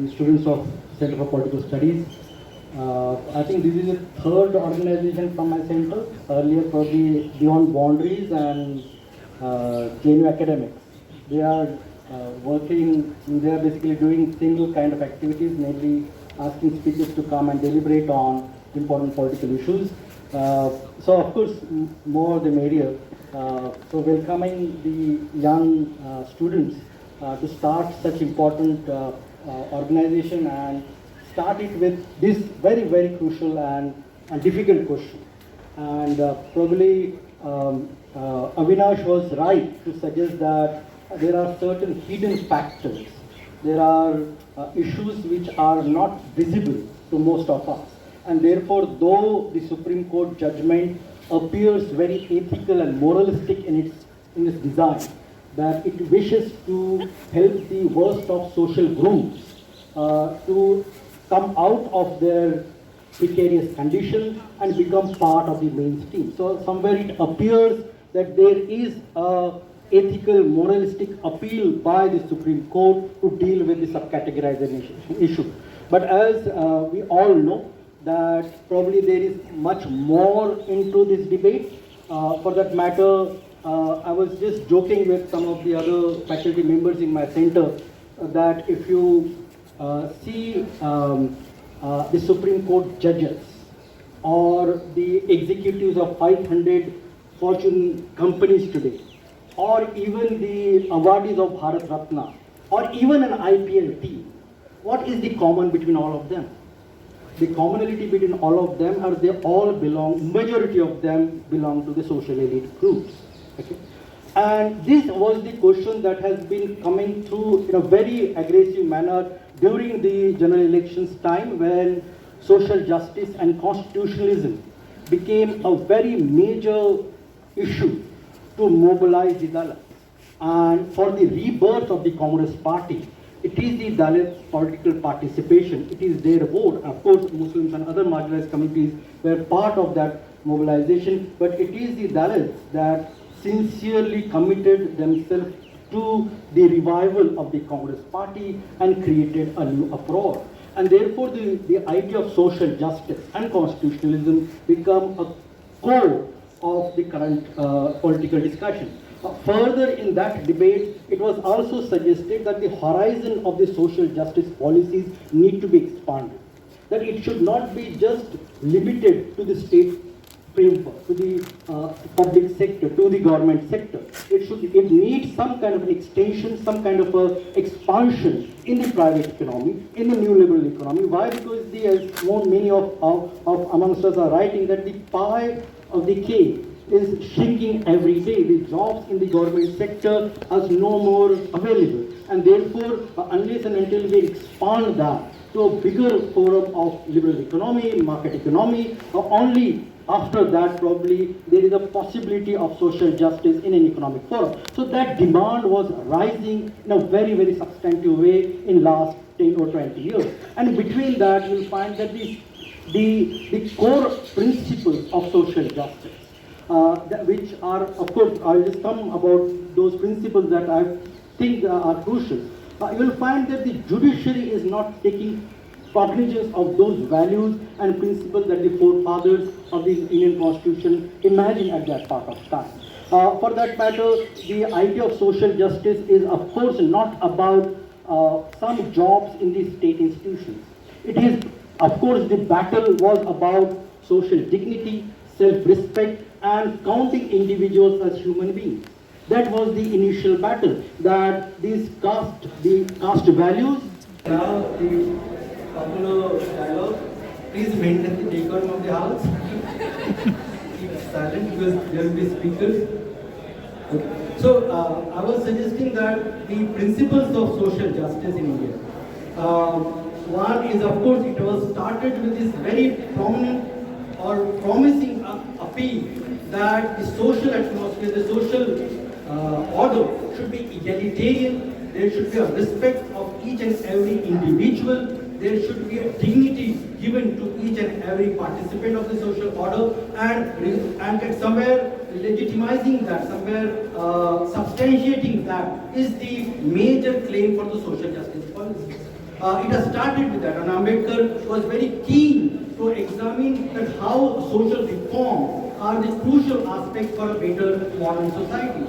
the students of Center for Political Studies. I think this is the third organization from my center. Earlier, probably Beyond Boundaries and JNU Academics. They are they are basically doing single kind of activities, mainly asking speakers to come and deliberate on important political issues. So of course, more the merrier. So welcoming the young students to start such important organization and start it with this very, very crucial and difficult question. And probably Avinash was right to suggest that there are certain hidden factors. There are issues which are not visible to most of us. And therefore, though the Supreme Court judgment appears very ethical and moralistic in its design, that it wishes to help the worst of social groups to come out of their precarious condition and become part of the mainstream. So somewhere it appears that there is a ethical, moralistic appeal by the Supreme Court to deal with the subcategorization issue. But as we all know, that probably there is much more into this debate. For that matter, I was just joking with some of the other faculty members in my center that if you see the Supreme Court judges or the executives of 500 Fortune companies today, or even the awardees of Bharat Ratna, or even an IPL team, what is the common between all of them? The commonality between all of them are they all belong, majority of them belong to the social elite groups. Okay? And this was the question that has been coming through in a very aggressive manner during the general elections time, when social justice and constitutionalism became a very major issue to mobilize the Dalits. And for the rebirth of the Congress party, it is the Dalit political participation, it is their vote. Of course, Muslims and other marginalized communities were part of that mobilization, but it is the Dalits that sincerely committed themselves to the revival of the Congress party and created a new uproar. And therefore, the idea of social justice and constitutionalism become a core of the current political discussion. Further in that debate, it was also suggested that the horizon of the social justice policies need to be expanded. That it should not be just limited to the state framework, to the public sector, to the government sector. It needs some kind of an extension, some kind of a expansion in the private economy, in the new liberal economy. Why? Because as many of amongst us are writing, that the pie of the cake is shrinking every day. The jobs in the government sector are no more available. And therefore, unless and until we expand that to a bigger forum of liberal economy, market economy, only after that probably there is a possibility of social justice in an economic forum. So that demand was rising in a very, very substantive way in last 10 or 20 years. And between that, you'll find that the core principles of social justice, which are, of course, I'll just come about those principles that I think are crucial. You will find that the judiciary is not taking cognizance of those values and principles that the forefathers of the Indian Constitution imagined at that part of time. For that matter, the idea of social justice is, of course, not about some jobs in the state institutions. It is, of course, the battle was about social dignity, self-respect, and counting individuals as human beings. That was the initial battle, that the caste values. Now the popular dialogue, please maintain the decorum of the house. Keep silent because there will be speakers. Okay. So I was suggesting that the principles of social justice in India. One is, of course, it was started with this very prominent or promising appeal that the social atmosphere, the social order should be egalitarian. There should be a respect of each and every individual. There should be a dignity given to each and every participant of the social order, and somewhere legitimizing that, somewhere substantiating that is the major claim for the social justice policies. It has started with that, and Ambedkar was very keen to examine that how social reform are the crucial aspect for a better modern society.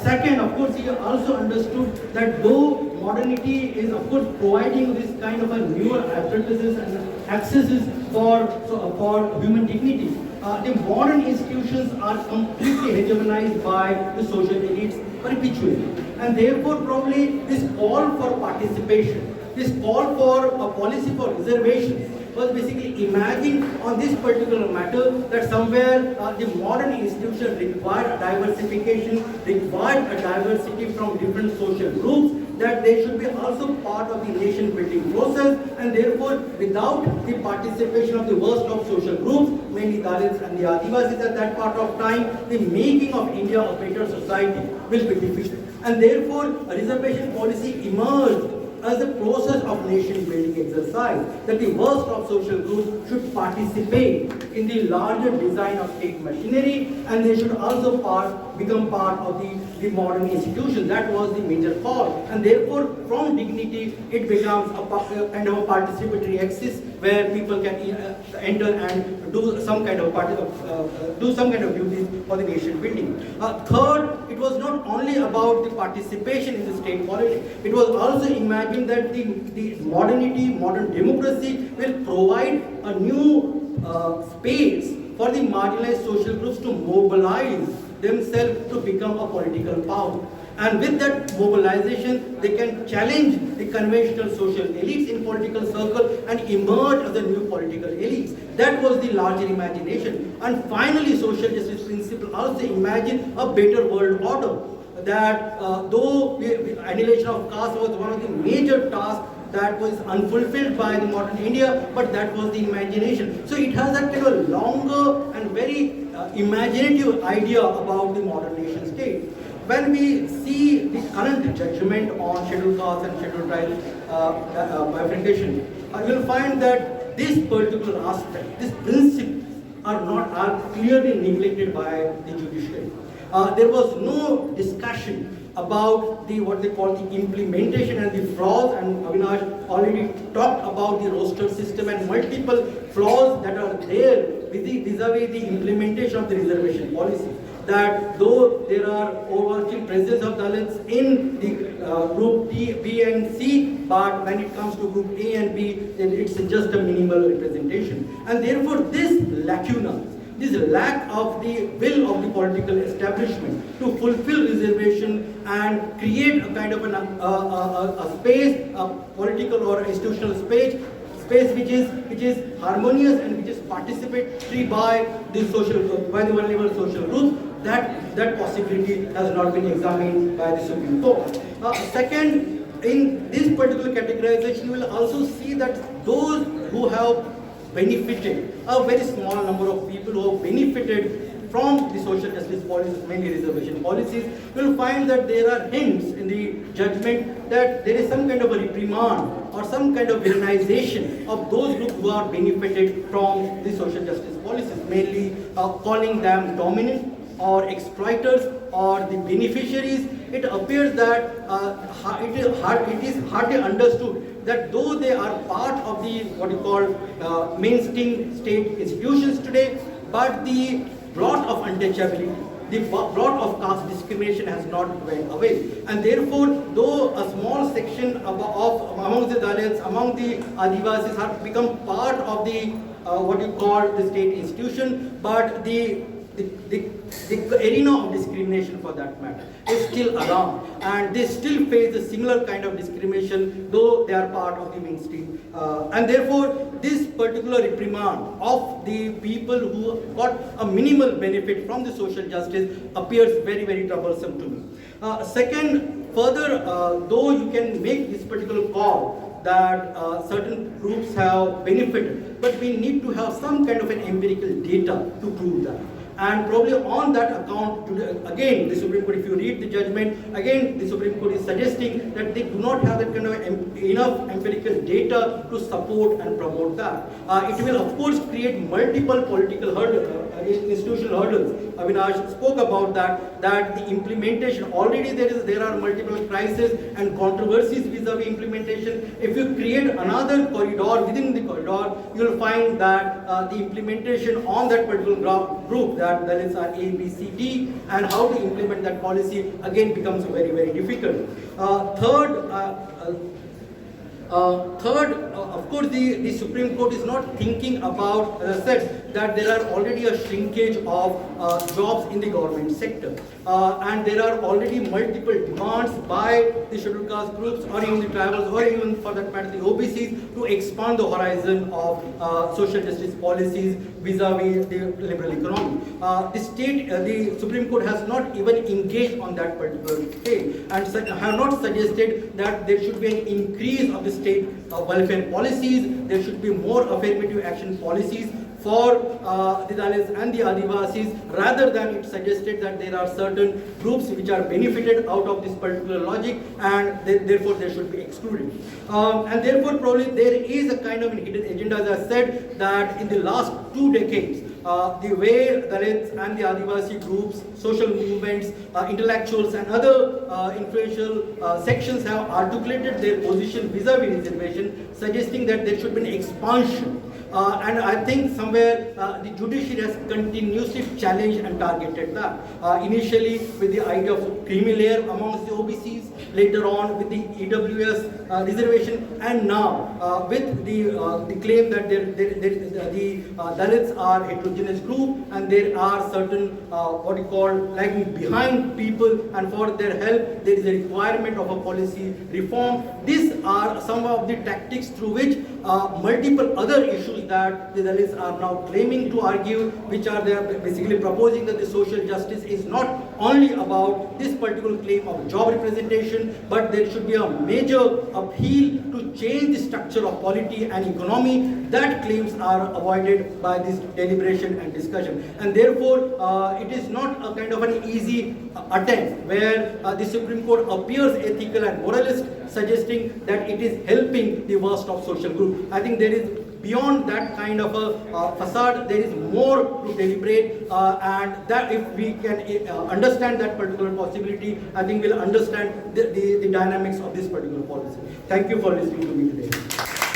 Second, of course, he also understood that though modernity is, of course, providing this kind of a newer apparatuses and accesses for human dignity, the modern institutions are completely hegemonized by the social elites perpetually. And therefore, probably this call for participation, this call for a policy for reservations was basically imagined on this particular matter, that somewhere the modern institution required diversification, required a diversity from different social groups, that they should be also part of the nation building process, and therefore without the participation of the worst of social groups, mainly Dalits and the Adivasis at that part of time, the making of India a better society will be difficult. And therefore a reservation policy emerged as a process of nation building exercise, that the worst of social groups should participate in the larger design of state machinery, and they should also become part of the modern institution. That was the major call, and therefore from dignity it becomes a kind of a participatory axis where people can enter and do some kind of duties for the nation building. Third, it was not only about the participation in the state politics, it was also imagined that the modernity, modern democracy will provide a new space for the marginalized social groups to mobilize themselves to become a political power. And with that mobilization, they can challenge the conventional social elites in political circle and emerge as the new political elites. That was the larger imagination. And finally, social justice principle also imagined a better world order. That though annihilation of caste was one of the major tasks that was unfulfilled by the modern India, but that was the imagination. So it has that kind of longer and very imaginative idea about the modern nation state. When we see the current judgment on scheduled caste and scheduled tribes bifurcation, you will find that this particular aspect, these principles are clearly neglected by the judiciary. There was no discussion about what they call the implementation and the flaws, and Avinash already talked about the roster system and multiple flaws that are there vis-a-vis the implementation of the reservation policy. That though there are overarching presence of Dalits in the group D, B and C, but when it comes to group A and B, then it's just a minimal representation. And therefore this lacuna, this lack of the will of the political establishment to fulfill reservation and create a kind of a space, a political or institutional space which is harmonious and which is participatory by the vulnerable social groups, that possibility has not been examined by the Supreme Court. Second, in this particular categorization, you will also see that those who have benefited, a very small number of people who have benefited from the social justice policies, mainly reservation policies, you will find that there are hints in the judgment that there is some kind of a reprimand or some kind of villainization of those groups who are benefited from the social justice policies, mainly calling them dominant or exploiters or the beneficiaries. It appears that it is hardly understood that though they are part of the what you call mainstream state institutions today, but the blot of untouchability, the blot of caste discrimination has not went away. And therefore, though a small section among the Dalits, among the Adivasis have become part of the what you call the state institution, but the arena of discrimination for that matter is still around, and they still face a similar kind of discrimination though they are part of the mainstream. And therefore this particular reprimand of the people who got a minimal benefit from the social justice appears very, very troublesome to me. Second, further, though you can make this particular call that certain groups have benefited, but we need to have some kind of an empirical data to prove that. And probably on that account, again, the Supreme Court, if you read predict the judgment. Again, the Supreme Court is suggesting that they do not have that kind of enough empirical data to support and promote that. It will of course create multiple political hurdles, institutional hurdles. Avinash spoke about that the implementation, already there are multiple crises and controversies vis-a-vis implementation. If you create another corridor within the corridor, you will find that the implementation on that particular group, that is A, B, C, D, and how to implement that policy again becomes very, very difficult. Third, of course, the Supreme Court is not thinking about, as I said, that there are already a shrinkage of jobs in the government sector. And there are already multiple demands by the scheduled caste groups or even the tribals or even for that matter the OBCs to expand the horizon of social justice policies vis-a-vis the liberal economy. The Supreme Court has not even engaged on that particular state and have not suggested that there should be an increase of the state welfare policies, there should be more affirmative action policies for the Dalits and the Adivasis, rather than it suggested that there are certain groups which are benefited out of this particular logic and therefore they should be excluded. And therefore probably there is a kind of hidden agenda, as I said, that in the last 2 decades, the way Dalits and the Adivasi groups, social movements, intellectuals and other influential sections have articulated their position vis-a-vis reservation, suggesting that there should be an expansion. And I think somewhere the judiciary has continuously challenged and targeted that. Initially with the idea of creamy layer amongst the OBCs, later on with the EWS reservation, and now with the claim that the Dalits are heterogeneous group and there are certain what you call lagging behind people, and for their help there is a requirement of a policy reform. These are some of the tactics through which multiple other issues that the Dalits are now claiming to argue, which are they are basically proposing that the social justice is not only about this particular claim of job representation, but there should be a major appeal to change the structure of polity and economy. That claims are avoided by this deliberation and discussion, and therefore it is not a kind of an easy attempt where the Supreme Court appears ethical and moralist, suggesting that it is helping the worst of social groups. I think there is beyond that kind of a facade, there is more to deliberate, and that if we can understand that particular possibility, I think we'll understand the dynamics of this particular policy. Thank you for listening to me today.